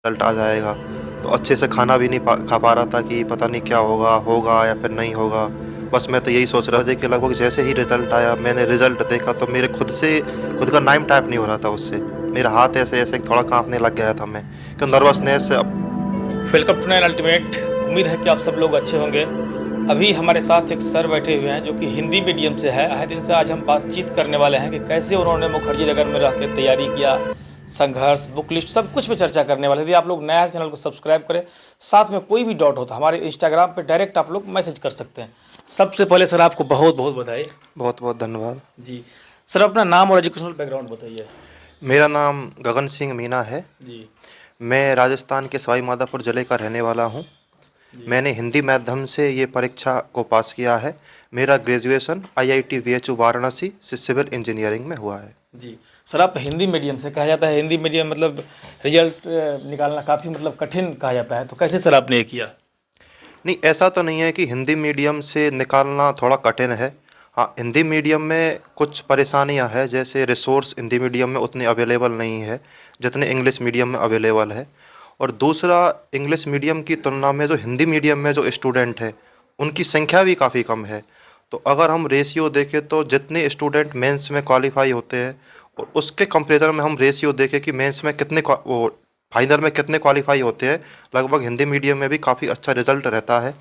Result आ जाएगा। तो अच्छे से खाना भी नहीं खा पा रहा था कि पता नहीं क्या होगा होगा या फिर नहीं होगा। बस मैं तो यही सोच रहा था कि लगभग जैसे ही रिजल्ट आया, मैंने रिजल्ट देखा तो मेरे खुद का नाम टाइप नहीं हो रहा था उससे। मेरा हाथ ऐसे ऐसे थोड़ा कांपने लग गया था मैं, क्यों नर्वसनेस से। Welcome to nine ultimate. उम्मीद है कि आप सब लोग अच्छे होंगे। अभी हमारे साथ एक सर बैठे हुए हैं जो कि हिंदी मीडियम से है। आए दिन से आज हम बातचीत करने वाले हैं कि कैसे उन्होंने मुखर्जी नगर में रह के तैयारी किया, संघर्ष, बुक लिस्ट, सब कुछ पे चर्चा करने वाले। यदि आप लोग नया चैनल को सब्सक्राइब करें, साथ में कोई भी डाउट हो तो हमारे इंस्टाग्राम पे डायरेक्ट आप लोग मैसेज कर सकते हैं। सबसे पहले सर आपको बहुत बहुत बधाई। बहुत बहुत धन्यवाद। जी सर, अपना नाम और एजुकेशनल बैकग्राउंड बताइए। मेरा नाम गगन सिंह मीना है। जी मैं राजस्थान के सवाई माधोपुर ज़िले का रहने वाला हूँ। जी मैंने हिंदी माध्यम से ये परीक्षा को पास किया है। मेरा ग्रेजुएशन IIT VHU वाराणसी से सिविल इंजीनियरिंग में हुआ है। जी सर, आप हिंदी मीडियम से, कहा जाता है हिंदी मीडियम मतलब रिजल्ट निकालना काफ़ी मतलब कठिन कहा जाता है, तो कैसे सर आपने ये किया? नहीं, ऐसा तो नहीं है कि हिंदी मीडियम से निकालना थोड़ा कठिन है। हाँ, हिंदी मीडियम में कुछ परेशानियां हैं, जैसे रिसोर्स हिंदी मीडियम में उतने अवेलेबल नहीं है जितने इंग्लिश मीडियम में अवेलेबल है। और दूसरा, इंग्लिश मीडियम की तुलना में जो हिंदी मीडियम में जो स्टूडेंट है उनकी संख्या भी काफ़ी कम है। तो अगर हम रेशियो देखें तो जितने स्टूडेंट मेंस में क्वालिफाई होते हैं और उसके कंपेरिजन में हम रेशियो देखें कि मेंस में वो फाइनल में कितने क्वालिफाई होते हैं, लगभग हिंदी मीडियम में भी काफ़ी अच्छा रिजल्ट रहता है।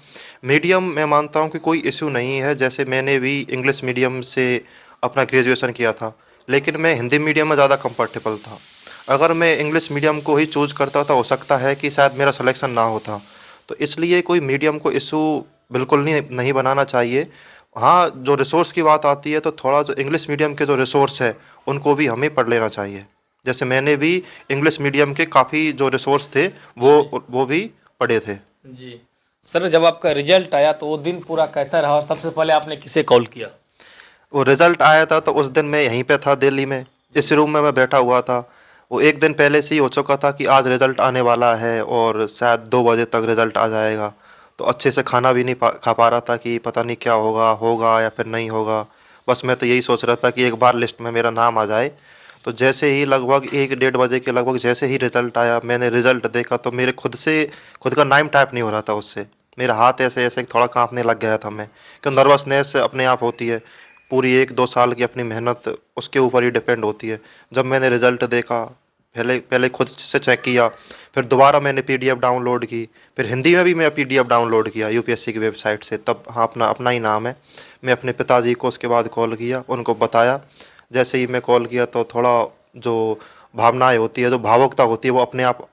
मीडियम मैं मानता हूँ कि कोई इशू नहीं है। जैसे मैंने भी इंग्लिश मीडियम से अपना ग्रेजुएशन किया था, लेकिन मैं हिंदी मीडियम में ज़्यादा कंफर्टेबल था। अगर मैं इंग्लिश मीडियम को ही चूज करता तो हो सकता है कि शायद मेरा सिलेक्शन ना होता। तो इसलिए कोई मीडियम को इशू बिल्कुल नहीं बनाना चाहिए। हाँ, जो रिसोर्स की बात आती है तो थोड़ा जो इंग्लिश मीडियम के जो रिसोर्स है उनको भी हमें पढ़ लेना चाहिए। जैसे मैंने भी इंग्लिश मीडियम के काफ़ी जो रिसोर्स थे जी वो भी पढ़े थे। जी सर, जब आपका रिजल्ट आया तो वो दिन पूरा कैसा रहा और सबसे पहले आपने किसे कॉल किया? वो रिज़ल्ट आया था तो उस दिन मैं यहीं पे था दिल्ली में, इस जी रूम में मैं बैठा हुआ था। वो एक दिन पहले से ही हो चुका था कि आज रिज़ल्ट आने वाला है और शायद 2 बजे तक रिज़ल्ट आ जाएगा। तो अच्छे से खाना भी नहीं खा पा रहा था कि पता नहीं क्या होगा होगा या फिर नहीं होगा। बस मैं तो यही सोच रहा था कि एक बार लिस्ट में मेरा नाम आ जाए। तो जैसे ही लगभग 1 डेढ़ बजे के लगभग जैसे ही रिज़ल्ट आया, मैंने रिज़ल्ट देखा तो मेरे खुद का नाम टाइप नहीं हो रहा था उससे। मेरा हाथ ऐसे ऐसे थोड़ा कांपने लग गया था मैं, क्यों नर्वसनेस अपने आप होती है। पूरी 1 2 साल की अपनी मेहनत उसके ऊपर ही डिपेंड होती है। जब मैंने रिज़ल्ट देखा, पहले पहले खुद से चेक किया, फिर दोबारा मैंने PDF डाउनलोड की, फिर हिंदी में भी मैं PDF डाउनलोड किया UPSC की वेबसाइट से। तब हाँ, अपना अपना ही नाम है। मैं अपने पिताजी को उसके बाद कॉल किया, उनको बताया। जैसे ही मैं कॉल किया तो थोड़ा जो भावनाएं होती है, जो भावुकता होती है, वो अपने आप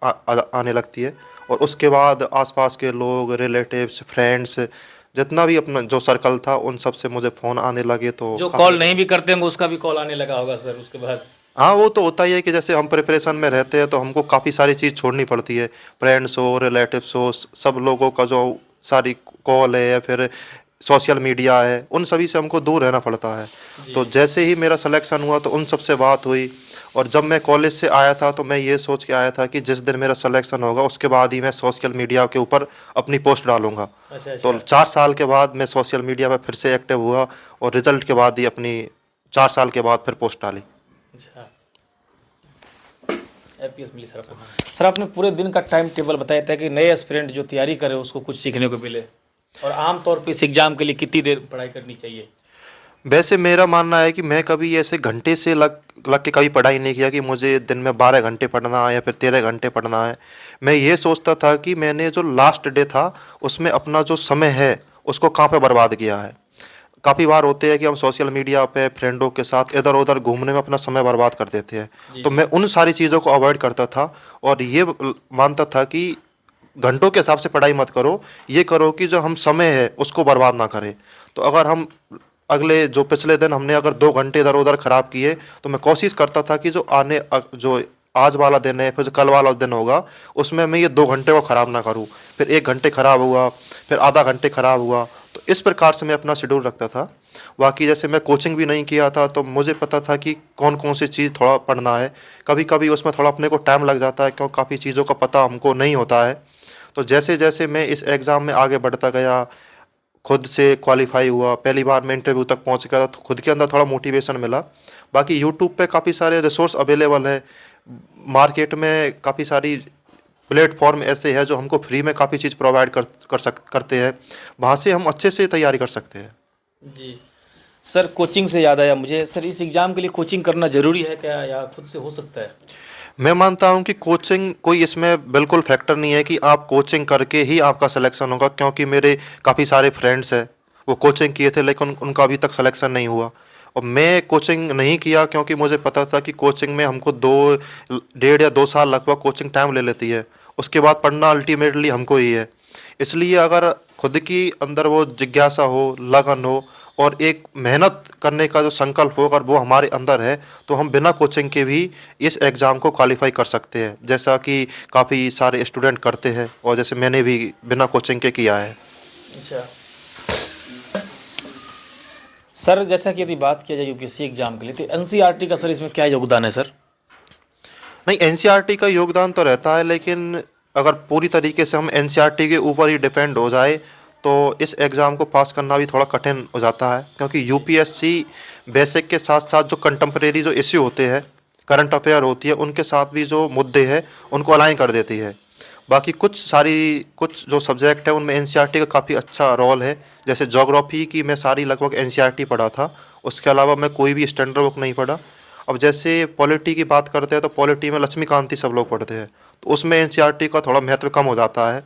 आने लगती है। और उसके बाद आसपास के लोग, रिलेटिव्स, फ्रेंड्स, जितना भी अपना जो सर्कल था उन सब से मुझे फ़ोन आने लगे तो जो काफ़ी। कॉल नहीं भी करते होंगे उसका भी कॉल आने लगा होगा सर उसके बाद? हाँ, वो तो होता ही है कि जैसे हम प्रिपरेशन में रहते हैं तो हमको काफ़ी सारी चीज़ छोड़नी पड़ती है। फ्रेंड्स हो, रिलेटिव्स हो, सब लोगों का जो सारी कॉल है या फिर सोशल मीडिया है, उन सभी से हमको दूर रहना पड़ता है। जी तो जैसे ही मेरा सिलेक्शन हुआ तो उन सब से बात हुई। और जब मैं कॉलेज से आया था तो मैं ये सोच के आया था कि जिस दिन मेरा सिलेक्शन होगा उसके बाद ही मैं सोशल मीडिया के ऊपर अपनी पोस्ट डालूंगा। अच्छा तो अच्छा 4 साल के बाद मैं सोशल मीडिया पर फिर से एक्टिव हुआ और रिजल्ट के बाद ही अपनी 4 साल के बाद फिर पोस्ट डाली। अच्छा। एपीएस मिली सर आपको? सर, आपने पूरे दिन का टाइम टेबल बताया था कि नए एस्पिरेंट जो तैयारी करे उसको कुछ सीखने को मिले, और आम तौर पे इस एग्ज़ाम के लिए कितनी देर पढ़ाई करनी चाहिए? वैसे मेरा मानना है कि मैं कभी ऐसे घंटे से लग लग के कभी पढ़ाई नहीं किया कि मुझे दिन में 12 घंटे पढ़ना है या फिर 13 घंटे पढ़ना है। मैं ये सोचता था कि मैंने जो लास्ट डे था उसमें अपना जो समय है उसको कहाँ पे बर्बाद किया है। काफ़ी बार होते हैं कि हम सोशल मीडिया पे फ्रेंडों के साथ इधर उधर घूमने में अपना समय बर्बाद कर देते हैं। जी तो जी मैं उन सारी चीज़ों को अवॉइड करता था और ये मानता था कि घंटों के हिसाब से पढ़ाई मत करो, ये करो कि जो हम समय है उसको बर्बाद ना करें। तो अगर हम अगले जो पिछले दिन हमने अगर 2 घंटे इधर उधर ख़राब किए तो मैं कोशिश करता था कि जो आज वाला दिन है फिर जो कल वाला दिन होगा उसमें मैं ये 2 घंटे को ख़राब ना करूँ। फिर 1 घंटे ख़राब हुआ, फिर आधा घंटे ख़राब हुआ। तो इस प्रकार से मैं अपना शेड्यूल रखता था। बाकी जैसे मैं कोचिंग भी नहीं किया था तो मुझे पता था कि कौन कौन सी चीज़ थोड़ा पढ़ना है। कभी कभी उसमें थोड़ा अपने को टाइम लग जाता है क्यों काफ़ी चीज़ों का पता हमको नहीं होता है। तो जैसे जैसे मैं इस एग्ज़ाम में आगे बढ़ता गया, खुद से क्वालिफाई हुआ, पहली बार मैं इंटरव्यू तक पहुंच गया तो खुद के अंदर थोड़ा मोटिवेशन मिला। बाकी यूट्यूब पे काफ़ी सारे रिसोर्स अवेलेबल है। मार्केट में काफ़ी सारी प्लेटफॉर्म ऐसे है जो हमको फ्री में काफ़ी चीज़ प्रोवाइड करते हैं, वहाँ से हम अच्छे से तैयारी कर सकते हैं। जी। सर कोचिंग से याद आया मुझे, सर इस एग्ज़ाम के लिए कोचिंग करना ज़रूरी है क्या या खुद से हो सकता है? मैं मानता हूँ कि कोचिंग कोई इसमें बिल्कुल फैक्टर नहीं है कि आप कोचिंग करके ही आपका सिलेक्शन होगा, क्योंकि मेरे काफ़ी सारे फ्रेंड्स हैं वो कोचिंग किए थे लेकिन उनका अभी तक सिलेक्शन नहीं हुआ। और मैं कोचिंग नहीं किया क्योंकि मुझे पता था कि कोचिंग में हमको 1.5 या 2 साल लगभग कोचिंग टाइम ले लेती है, उसके बाद पढ़ना अल्टीमेटली हमको ही है। इसलिए अगर खुद की अंदर वो जिज्ञासा हो, लगन हो और एक मेहनत करने का जो संकल्प हो, अगर वो हमारे अंदर है तो हम बिना कोचिंग के भी इस एग्ज़ाम को क्वालिफाई कर सकते हैं, जैसा कि काफ़ी सारे स्टूडेंट करते हैं और जैसे मैंने भी बिना कोचिंग के किया है। अच्छा। सर जैसा कि यदि बात किया जाए यूपीएससी एग्ज़ाम के लिए तो एनसीईआरटी का सर इसमें क्या योगदान है सर? नहीं, एनसीईआरटी का योगदान तो रहता है, लेकिन अगर पूरी तरीके से हम एनसीईआरटी के ऊपर ही डिपेंड हो जाए तो इस एग्ज़ाम को पास करना भी थोड़ा कठिन हो जाता है, क्योंकि यूपीएससी बेसिक के साथ साथ जो कंटेम्प्रेरी जो इश्यू होते हैं, करंट अफेयर होती है, उनके साथ भी जो मुद्दे हैं उनको अलाइन कर देती है। बाकी कुछ जो सब्जेक्ट है उनमें एनसीईआरटी का काफ़ी अच्छा रोल है। जैसे ज्योग्राफी की मैं सारी लगभग एनसीईआरटी पढ़ा था, उसके अलावा मैं कोई भी स्टैंडर्ड बुक नहीं पढ़ा। अब जैसे पॉलिटी की बात करते हैं तो पॉलिटी में लक्ष्मीकांत ही सब लोग पढ़ते हैं, तो उसमें एनसीईआरटी का थोड़ा महत्व कम हो जाता है।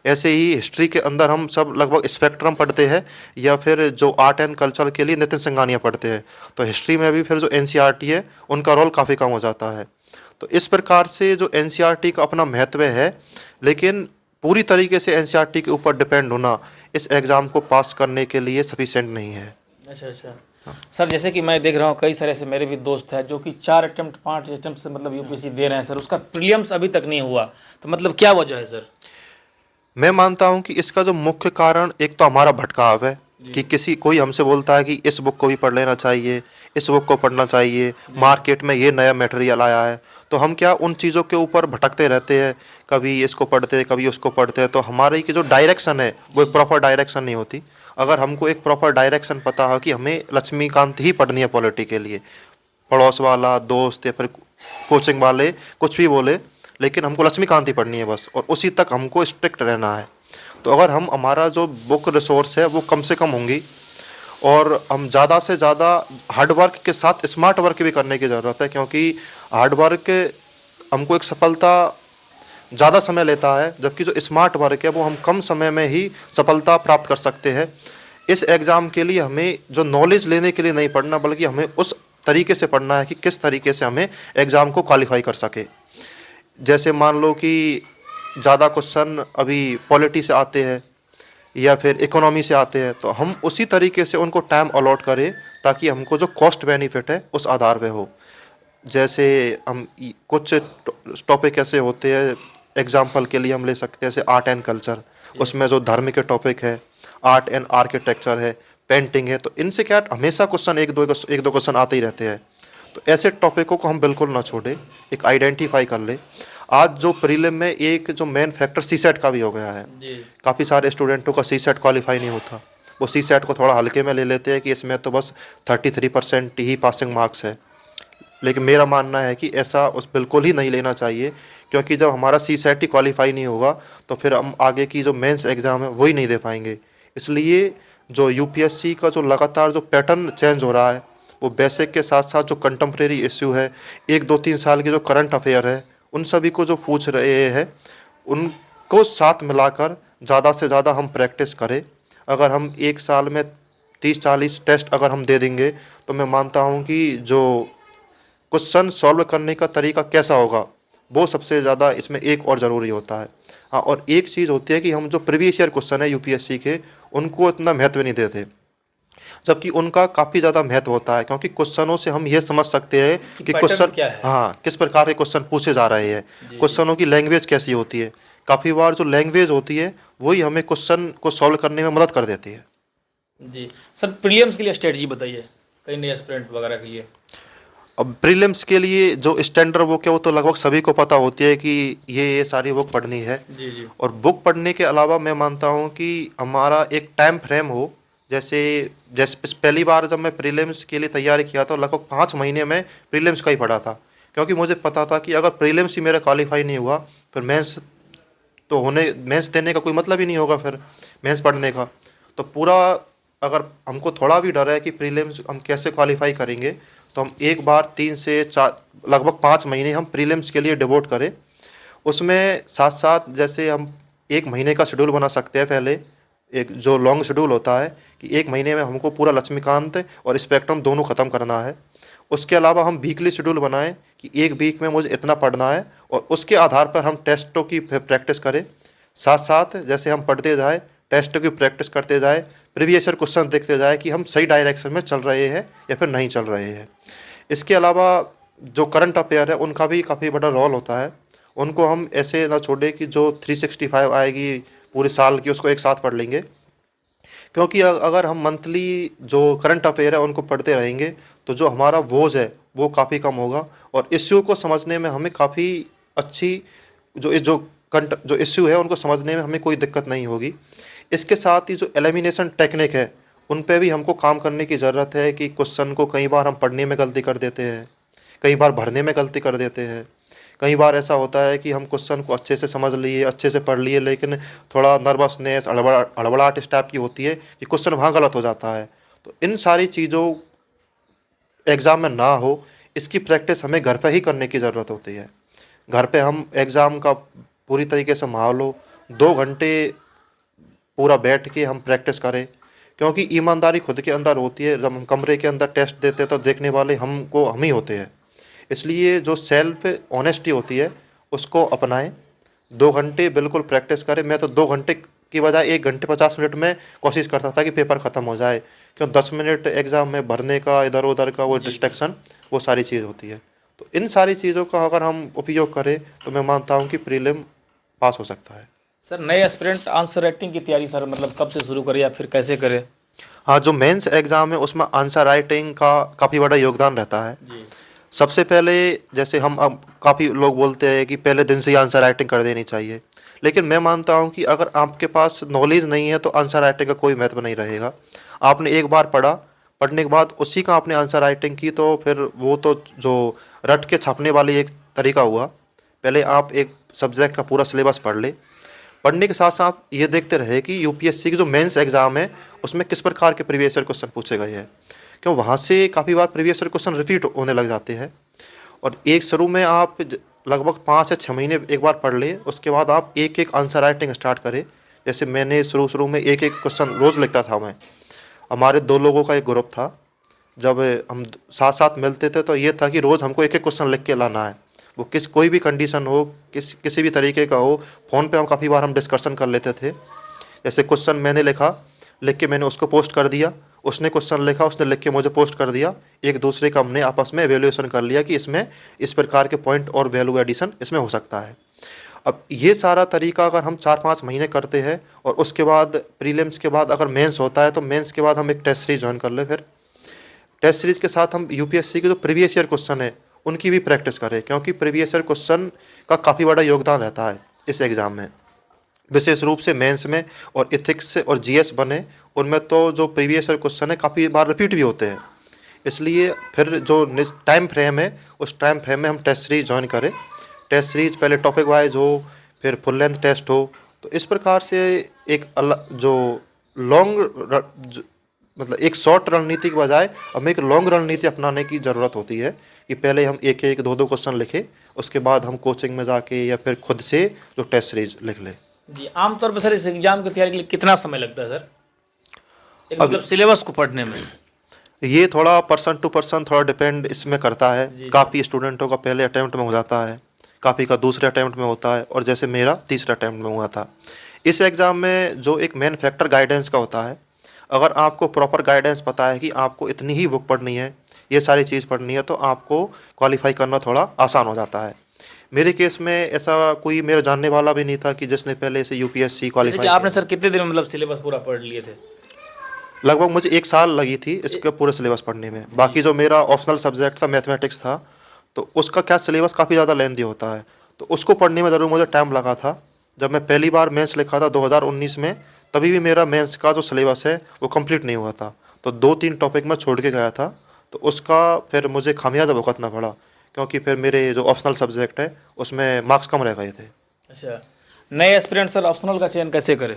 ऐसे ही हिस्ट्री के अंदर हम सब लगभग स्पेक्ट्रम पढ़ते हैं, या फिर जो आर्ट एंड कल्चर के लिए नितिन सिंघानिया पढ़ते हैं, तो हिस्ट्री में भी फिर जो एनसीईआरटी है उनका रोल काफ़ी कम हो जाता है। तो इस प्रकार से जो एनसीईआरटी का अपना महत्व है, लेकिन पूरी तरीके से एनसीईआरटी के ऊपर डिपेंड होना इस एग्ज़ाम को पास करने के लिए सफिशिएंट नहीं है। अच्छा अच्छा। सर जैसे कि मैं देख रहा हूँ कई सारे ऐसे मेरे भी दोस्त हैं जो कि 4 अटेम्प्ट 5 अटेम्प्ट से मतलब यूपीएससी दे रहे हैं सर, उसका प्रीलिम्स अभी तक नहीं हुआ, तो मतलब क्या वजह है सर? मैं मानता हूं कि इसका जो मुख्य कारण एक तो हमारा भटकाव है कि कोई हमसे बोलता है कि इस बुक को भी पढ़ लेना चाहिए, इस बुक को पढ़ना चाहिए, मार्केट में ये नया मटेरियल आया है, तो हम क्या उन चीज़ों के ऊपर भटकते रहते हैं, कभी इसको पढ़ते हैं कभी उसको पढ़ते हैं, तो हमारी की जो डायरेक्शन है वो एक प्रॉपर डायरेक्शन नहीं होती। अगर हमको एक प्रॉपर डायरेक्शन पता हो कि हमें लक्ष्मीकांत ही पढ़नी है पॉलिटी के लिए, पड़ोस वाला दोस्त या फिर कोचिंग वाले कुछ भी बोले, लेकिन हमको लक्ष्मीकांत ही पढ़नी है बस, और उसी तक हमको स्ट्रिक्ट रहना है। तो अगर हमारा जो बुक रिसोर्स है वो कम से कम होंगी और हम ज़्यादा से ज़्यादा हार्ड वर्क के साथ स्मार्ट वर्क भी करने की ज़रूरत है, क्योंकि हार्ड वर्क हमको एक सफलता ज़्यादा समय लेता है, जबकि जो स्मार्ट वर्क है वो हम कम समय में ही सफलता प्राप्त कर सकते हैं। इस एग्ज़ाम के लिए हमें जो नॉलेज लेने के लिए नहीं पढ़ना, बल्कि हमें उस तरीके से पढ़ना है कि किस तरीके से हमें एग्ज़ाम को क्वालिफाई कर सके। जैसे मान लो कि ज़्यादा क्वेश्चन अभी पॉलिटी से आते हैं या फिर इकोनॉमी से आते हैं, तो हम उसी तरीके से उनको टाइम अलॉट करें ताकि हमको जो कॉस्ट बेनिफिट है उस आधार पे हो। जैसे हम कुछ टॉपिक ऐसे होते हैं, एग्जाम्पल के लिए हम ले सकते हैं जैसे आर्ट एंड कल्चर, उसमें जो धर्म के टॉपिक है, आर्ट एंड आर्किटेक्चर है, पेंटिंग है, तो इनसे क्या हमेशा क्वेश्चन एक दो क्वेश्चन आते ही रहते हैं। तो ऐसे टॉपिकों को हम बिल्कुल ना छोड़ें, एक आइडेंटिफाई कर ले। आज जो प्रीलिम में एक जो मेन फैक्टर सीसेट का भी हो गया है, काफ़ी सारे स्टूडेंटों का सीसेट क्वालिफाई नहीं होता, वो सीसेट को थोड़ा हल्के में ले लेते हैं कि इसमें तो बस 33% ही पासिंग मार्क्स है। लेकिन मेरा मानना है कि ऐसा बिल्कुल ही नहीं लेना चाहिए, क्योंकि जब हमारा सीसेट ही क्वालिफाई नहीं होगा तो फिर हम आगे की जो मेंस एग्ज़ाम है वही नहीं दे पाएंगे। इसलिए जो यूपीएससी का जो लगातार जो पैटर्न चेंज हो रहा है, वो बेसिक के साथ साथ जो कंटेम्प्रेरी इश्यू है, 1-2-3 साल के जो करंट अफेयर है, उन सभी को जो पूछ रहे हैं उनको साथ मिलाकर ज़्यादा से ज़्यादा हम प्रैक्टिस करें। अगर हम एक साल में 30-40 टेस्ट अगर हम दे देंगे तो मैं मानता हूँ कि जो क्वेश्चन सॉल्व करने का तरीका कैसा होगा वो सबसे ज़्यादा इसमें एक और ज़रूरी होता है। हाँ, और एक चीज़ होती है कि हम जो प्रीवियस ईयर क्वेश्चन है यूपीएससी के, उनको इतना महत्व नहीं देते, जबकि उनका काफ़ी ज़्यादा महत्व होता है, क्योंकि क्वेश्चनों से हम ये समझ सकते हैं कि क्वेश्चन क्या है, हाँ किस प्रकार के क्वेश्चन पूछे जा रहे हैं, क्वेश्चनों की लैंग्वेज कैसी होती है। काफ़ी बार जो लैंग्वेज होती है वही हमें क्वेश्चन को सॉल्व करने में मदद कर देती है। जी सर, प्रीलिम्स के लिए स्ट्रेटजी बताइए कई नए एस्पिरेंट वगैरह के लिए। अब प्रीलिम्स के लिए जो स्टैंडर्ड बुक है वो तो लगभग सभी को पता होती है कि ये सारी बुक पढ़नी है। जी। और बुक पढ़ने के अलावा मैं मानता हूँ कि हमारा एक टाइम फ्रेम हो। जैसे पहली बार जब मैं प्रीलिम्स के लिए तैयारी किया तो लगभग 5 महीने में प्रीलिम्स का ही पढ़ा था, क्योंकि मुझे पता था कि अगर प्रीलिम्स ही मेरा क्वालिफाई नहीं हुआ फिर मेंस तो होने मेंस देने का कोई मतलब ही नहीं होगा फिर मेंस पढ़ने का। तो पूरा अगर हमको थोड़ा भी डर है कि प्रीलिम्स हम कैसे क्वालिफाई करेंगे, तो हम एक बार 3 से 4 लगभग 5 महीने हम प्रीलिम्स के लिए डिवोट करें। उसमें साथ साथ जैसे हम 1 महीने का शेड्यूल बना सकते हैं पहले, एक जो लॉन्ग शेड्यूल होता है कि 1 महीने में हमको पूरा लक्ष्मीकांत और स्पेक्ट्रम दोनों ख़त्म करना है। उसके अलावा हम वीकली शेड्यूल बनाएं कि 1 वीक में मुझे इतना पढ़ना है, और उसके आधार पर हम टेस्टों की प्रैक्टिस करें। साथ साथ जैसे हम पढ़ते जाए, टेस्टों की प्रैक्टिस करते जाए, प्रीवियस ईयर क्वेश्चन देखते जाए कि हम सही डायरेक्शन में चल रहे हैं या फिर नहीं चल रहे हैं। इसके अलावा जो करंट अफेयर है उनका भी काफ़ी बड़ा रोल होता है। उनको हम ऐसे ना छोड़े कि जो 365 आएगी पूरे साल की उसको एक साथ पढ़ लेंगे, क्योंकि अगर हम मंथली जो करंट अफेयर है उनको पढ़ते रहेंगे तो जो हमारा वोज है वो काफ़ी कम होगा, और इश्यू को समझने में हमें काफ़ी अच्छी जो इश्यू है उनको समझने में हमें कोई दिक्कत नहीं होगी। इसके साथ ही जो एलिमिनेशन टेक्निक है उन पे भी हमको काम करने की ज़रूरत है कि क्वेश्चन को कई बार हम पढ़ने में गलती कर देते हैं, कई बार भरने में गलती कर देते हैं। कई बार ऐसा होता है कि हम क्वेश्चन को अच्छे से समझ लिए, अच्छे से पढ़ लिए, लेकिन थोड़ा नर्वसनेस हड़बड़ाहट इस टाइप की होती है कि क्वेश्चन वहाँ गलत हो जाता है। तो इन सारी चीज़ों एग्ज़ाम में ना हो, इसकी प्रैक्टिस हमें घर पे ही करने की ज़रूरत होती है। घर पे हम एग्ज़ाम का पूरी तरीके से माहौल हो, 2 घंटे पूरा बैठ के हम प्रैक्टिस करें, क्योंकि ईमानदारी खुद के अंदर होती है। जब हम कमरे के अंदर टेस्ट देते हैं तो देखने वाले हम ही होते हैं। इसलिए जो सेल्फ ऑनेस्टी होती है उसको अपनाएं, 2 घंटे बिल्कुल प्रैक्टिस करें। मैं तो 2 घंटे की बजाय 1 घंटे 50 मिनट में कोशिश करता था कि पेपर ख़त्म हो जाए, क्यों 10 मिनट एग्ज़ाम में भरने का, इधर उधर का वो डिस्ट्रैक्शन, वो सारी चीज़ होती है। तो इन सारी चीज़ों का अगर हम उपयोग करें तो मैं मानता हूँ कि प्रीलिम पास हो सकता है। सर नए एस्पिरेंट आंसर राइटिंग की तैयारी सर मतलब कब से शुरू करें या फिर कैसे करें? हाँ, जो मेंस एग्ज़ाम है उसमें आंसर राइटिंग का काफ़ी बड़ा योगदान रहता है। जी सबसे पहले जैसे हम अब काफ़ी लोग बोलते हैं कि पहले दिन से ही आंसर राइटिंग कर देनी चाहिए, लेकिन मैं मानता हूँ कि अगर आपके पास नॉलेज नहीं है तो आंसर राइटिंग का कोई महत्व नहीं रहेगा। आपने एक बार पढ़ा, पढ़ने के बाद उसी का आपने आंसर राइटिंग की तो फिर वो तो जो रट के छापने वाली एक तरीका हुआ। पहले आप एक सब्जेक्ट का पूरा सिलेबस पढ़ ले, पढ़ने के साथ साथ ये देखते रहे कि यूपीएससी की जो मेंस एग्ज़ाम है उसमें किस प्रकार के प्रीवियस ईयर क्वेश्चन पूछे गए हैं, क्यों वहाँ से काफ़ी बार प्रीवियस ईयर क्वेश्चन रिपीट होने लग जाते हैं। और एक शुरू में आप लगभग 5 से 6 महीने एक बार पढ़ ले, उसके बाद आप एक एक आंसर राइटिंग स्टार्ट करें। जैसे मैंने शुरू में एक एक क्वेश्चन रोज़ लिखता था। मैं, हमारे 2 लोगों का एक ग्रुप था, जब हम साथ साथ मिलते थे तो ये था कि रोज़ हमको एक एक क्वेश्चन लिख के लाना है। वो कोई भी कंडीशन हो, किसी भी तरीके का हो, फ़ोन पे हम काफ़ी बार हम डिस्कशन कर लेते थे। जैसे क्वेश्चन मैंने लिखा, लिख के मैंने उसको पोस्ट कर दिया, उसने क्वेश्चन लिखा, उसने लिख के मुझे पोस्ट कर दिया। एक दूसरे का हमने आपस में एवेल्यूएशन कर लिया कि इसमें इस प्रकार के पॉइंट और वैल्यू एडिशन इसमें हो सकता है। अब ये सारा तरीका अगर हम 4-5 महीने करते हैं और उसके बाद प्रीलिम्स के बाद अगर मेंस होता है तो मेंस के बाद हम एक टेस्ट सीरीज ज्वाइन कर ले। फिर टेस्ट सीरीज के साथ हम यूपीएससी के जो प्रीवियस ईयर क्वेश्चन है उनकी भी प्रैक्टिस करें, क्योंकि प्रीवियस ईयर क्वेश्चन का काफ़ी बड़ा योगदान रहता है इस एग्ज़ाम में, विशेष रूप से मेंस में। और इथिक्स और जीएस बने, उनमें तो जो प्रीवियस ईयर क्वेश्चन है काफ़ी बार रिपीट भी होते हैं। इसलिए फिर जो टाइम फ्रेम है उस टाइम फ्रेम में हम टेस्ट सीरीज ज्वाइन करें। टेस्ट सीरीज पहले टॉपिक वाइज हो, फिर फुल लेंथ टेस्ट हो। तो इस प्रकार से एक अलग जो लॉन्ग मतलब एक शॉर्ट रणनीति के बजाय हमें एक लॉन्ग रणनीति अपनाने की ज़रूरत होती है कि पहले हम एक एक 2-2 क्वेश्चन लिखें, उसके बाद हम कोचिंग में जाके या फिर खुद से जो टेस्ट सीरीज लिख लें। जी आमतौर पर सर इस एग्ज़ाम की तैयारी के लिए कितना समय लगता है सर, एक मतलब सिलेबस को पढ़ने में? ये थोड़ा पर्सन टू पर्सन थोड़ा डिपेंड इसमें करता है। काफ़ी स्टूडेंटों का पहले अटैम्प्ट में हो जाता है, काफ़ी का दूसरे अटैम्प्ट में होता है, और जैसे मेरा तीसरा अटैम्प्ट में हुआ था। इस एग्ज़ाम में जो एक मेन फैक्टर गाइडेंस का होता है। अगर आपको प्रॉपर गाइडेंस पता है कि आपको इतनी ही बुक पढ़नी है, ये सारी चीज़ पढ़नी है, तो आपको क्वालिफाई करना थोड़ा आसान हो जाता है। मेरे केस में ऐसा कोई मेरा जानने वाला भी नहीं था कि जिसने पहले से यूपीएससी क्वालिफाई। आपने सर कितने दिन में मतलब सिलेबस पूरा पढ़ लिए थे? लगभग मुझे 1 साल लगी थी इसके पूरे सिलेबस पढ़ने में। बाकी जो मेरा ऑप्शनल सब्जेक्ट था मैथमेटिक्स था, तो उसका क्या सिलेबस काफ़ी ज़्यादा लेंथी होता है, तो उसको पढ़ने में ज़रूर मुझे टाइम लगा था। जब मैं पहली बार मेंस लिखा था 2019 में, तभी भी मेरा मेंस का जो सिलेबस है वो कंप्लीट नहीं हुआ था, तो 2-3 टॉपिक मैं छोड़ के गया था। तो उसका फिर मुझे खामियाजा भुगतना पड़ा, क्योंकि फिर मेरे जो ऑप्शनल सब्जेक्ट है उसमें मार्क्स कम रह गए थे। अच्छा, नए एस्पिरेंट सर ऑप्शनल का चयन कैसे करें?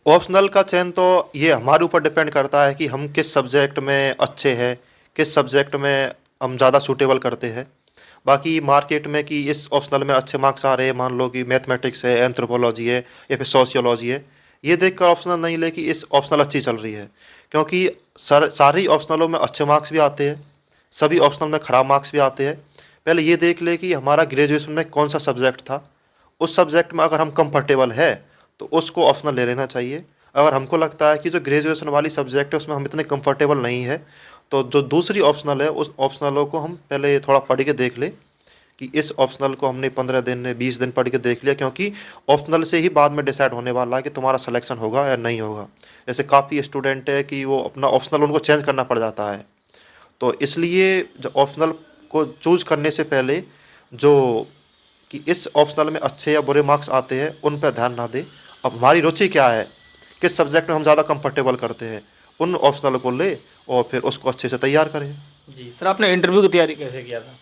ऑप्शनल का चयन तो ये हमारे ऊपर डिपेंड करता है कि हम किस सब्जेक्ट में अच्छे हैं, किस सब्जेक्ट में हम ज़्यादा सूटेबल करते हैं। बाकी मार्केट में कि इस ऑप्शनल में अच्छे मार्क्स आ रहे हैं, मान लो कि मैथमेटिक्स है, एंथ्रोपोलॉजी है या फिर सोशियोलॉजी है, ये देखकर ऑप्शनल नहीं ले कि इस ऑप्शनल अच्छी चल रही है, क्योंकि सारी ऑप्शनलों में अच्छे मार्क्स भी आते हैं, सभी ऑप्शनल में ख़राब मार्क्स भी आते हैं। पहले ये देख ले कि हमारा ग्रेजुएशन में कौन सा सब्जेक्ट था, उस सब्जेक्ट में अगर हम कंफर्टेबल है तो उसको ऑप्शनल ले लेना चाहिए। अगर हमको लगता है कि जो ग्रेजुएशन वाली सब्जेक्ट है उसमें हम इतने कंफर्टेबल नहीं है, तो जो दूसरी ऑप्शनल है उस ऑप्शनलों को हम पहले थोड़ा पढ़ के देख ले कि इस ऑप्शनल को हमने 15 दिन 20 दिन पढ़ के देख लिया, क्योंकि ऑप्शनल से ही बाद में डिसाइड होने वाला है कि तुम्हारा सिलेक्शन होगा या नहीं होगा। जैसे काफ़ी स्टूडेंट है कि वो अपना ऑप्शनल उनको चेंज करना पड़ जाता है, तो इसलिए जो ऑप्शनल को चूज़ करने से पहले जो कि इस ऑप्शनल में अच्छे या बुरे मार्क्स आते हैं उन पर ध्यान ना दें। अब हमारी रुचि क्या है, किस सब्जेक्ट में हम ज़्यादा कंफर्टेबल करते हैं, उन ऑप्शनल को ले और फिर उसको अच्छे से तैयार करें। जी सर, आपने इंटरव्यू की तैयारी कैसे किया था?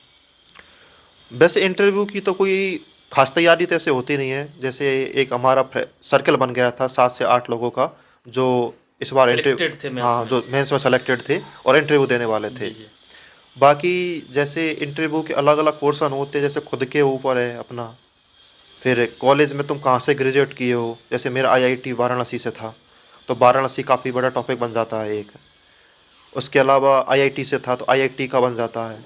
वैसे इंटरव्यू की तो कोई खास तैयारी तो ऐसे होती नहीं है। जैसे एक हमारा सर्कल बन गया था 7 से 8 लोगों का, जो इस बार Selected थे मेंस हाँ, में। जो मेंस में सेलेक्टेड थे और इंटरव्यू देने वाले थे। जी। बाकी जैसे इंटरव्यू के अलग अलग पोर्शन होते हैं, जैसे खुद के ऊपर है अपना, फिर कॉलेज में तुम कहाँ से ग्रेजुएट किए हो। जैसे मेरा आईआईटी वाराणसी से था, तो वाराणसी काफ़ी बड़ा टॉपिक बन जाता है एक। उसके अलावा आईआईटी से था तो आईआईटी का बन जाता है,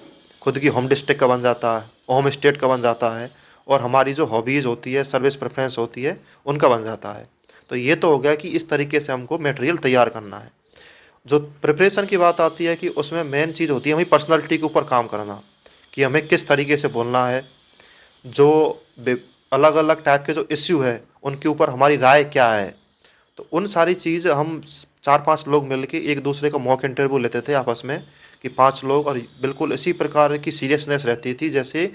खुद की होम डिस्ट्रिक्ट का बन जाता है, होम स्टेट का बन जाता है, और हमारी जो हॉबीज़ होती है, सर्विस प्रेफरेंस होती है, उनका बन जाता है। तो ये तो हो गया कि इस तरीके से हमको मटेरियल तैयार करना है। जो प्रिपरेशन की बात आती है कि उसमें मेन चीज़ होती है हमें पर्सनालिटी के ऊपर काम करना, कि हमें किस तरीके से बोलना है, जो अलग अलग टाइप के जो इश्यू है उनके ऊपर हमारी राय क्या है। तो उन सारी चीज़ हम 4-5 लोग मिलके एक दूसरे का मॉक इंटरव्यू लेते थे आपस में, कि 5 लोग, और बिल्कुल इसी प्रकार की सीरियसनेस रहती थी जैसे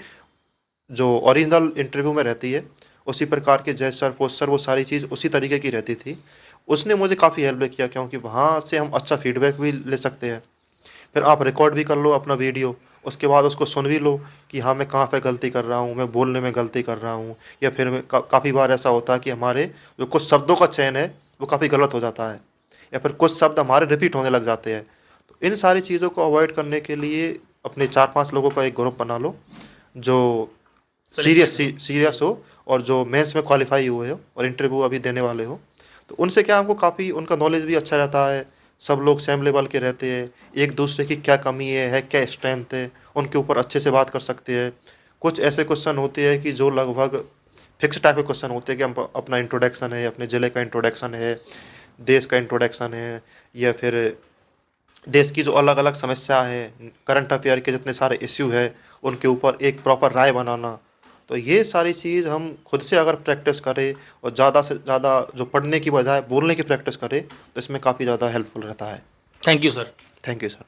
जो ओरिजिनल इंटरव्यू में रहती है, उसी प्रकार के जेस्चर पोस्चर वो सारी चीज़ उसी तरीके की रहती थी। उसने मुझे काफ़ी हेल्प किया, क्योंकि वहाँ से हम अच्छा फीडबैक भी ले सकते हैं। फिर आप रिकॉर्ड भी कर लो अपना वीडियो, उसके बाद उसको सुन भी लो कि हाँ मैं कहाँ पे गलती कर रहा हूँ, मैं बोलने में गलती कर रहा हूँ, या फिर मैं काफ़ी बार ऐसा होता है कि हमारे जो कुछ शब्दों का चयन है वो काफ़ी गलत हो जाता है, या फिर कुछ शब्द हमारे रिपीट होने लग जाते हैं। तो इन सारी चीज़ों को अवॉइड करने के लिए अपने 4-5 लोगों का एक ग्रुप बना लो जो सीरियस हो और जो मेंस में क्वालिफाई हुए हो और इंटरव्यू अभी देने वाले हो। तो उनसे क्या हमको काफ़ी उनका नॉलेज भी अच्छा रहता है, सब लोग सेम लेवल के रहते हैं, एक दूसरे की क्या कमी है क्या स्ट्रेंथ है, उनके ऊपर अच्छे से बात कर सकते हैं। कुछ ऐसे क्वेश्चन होते हैं कि जो लगभग फिक्स टाइप के क्वेश्चन होते हैं कि हम अपना इंट्रोडक्शन है, अपने ज़िले का इंट्रोडक्शन है, देश का इंट्रोडक्शन है, या फिर देश की जो अलग अलग समस्या है, करंट अफेयर के जितने सारे इश्यू है उनके ऊपर एक प्रॉपर राय बनाना। तो ये सारी चीज़ हम खुद से अगर प्रैक्टिस करें और ज़्यादा से ज़्यादा जो पढ़ने की बजाय बोलने की प्रैक्टिस करें, तो इसमें काफ़ी ज़्यादा हेल्पफुल रहता है। Thank you sir. Thank you sir.